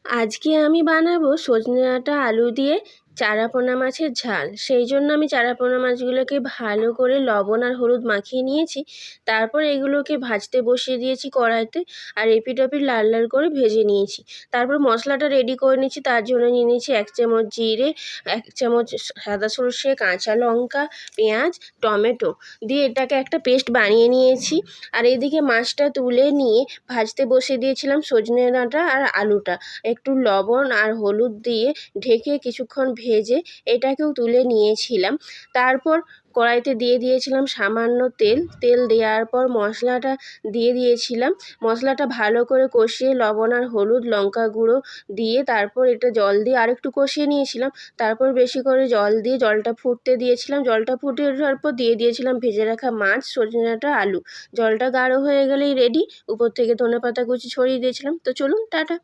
আজকে আমি বানাবো সজনে ডাঁটা আলু দিয়ে চারাপোনা মাছের ঝাল। সেই জন্য আমি চারাপোনা মাছগুলোকে ভালো করে লবণ আর হলুদ মাখিয়ে নিয়েছি। তারপর এগুলোকে ভাজতে বসিয়ে দিয়েছি কড়াইতে, আর এপিট ওপিট লাল লাল করে ভেজে নিয়েছি। তারপর মশলাটা রেডি করে নিয়েছি। তার জন্য নিয়ে নিয়েছি 1 চামচ জিরে, 1 চামচ সাদা সরষে, কাঁচা লঙ্কা, পেঁয়াজ, টমেটো দিয়ে এটাকে একটা পেস্ট বানিয়ে নিয়েছি। আর এদিকে মাছটা তুলে নিয়ে ভাজতে বসিয়ে দিয়েছিলাম সজনে ডাঁটা আর আলুটা। একটু লবণ আর হলুদ দিয়ে ঢেকে কিছুক্ষণ ভেজে এটাকেও তুলে নিয়েছিলাম। তারপর কড়াইতে দিয়ে দিয়েছিলাম সামান্য তেল দেওয়ার পর মশলাটা দিয়ে দিয়েছিলাম। মশলাটা ভালো করে কষিয়ে লবণ আর হলুদ লঙ্কা গুঁড়ো দিয়ে তারপর এটা জল দিয়ে আরেকটু কষিয়ে নিয়েছিলাম। তারপর বেশি করে জল দিয়ে জলটা ফুটতে দিয়েছিলাম। জলটা ফুটে ওঠার পর দিয়ে দিয়েছিলাম ভেজে রাখা মাছ, সজনে ডাঁটা, আলু। জলটা গাঢ় হয়ে গেলেই রেডি। উপর থেকে ধনেপাতা কুচি ছড়িয়ে দিয়েছিলাম। তো চলুন, টাটা।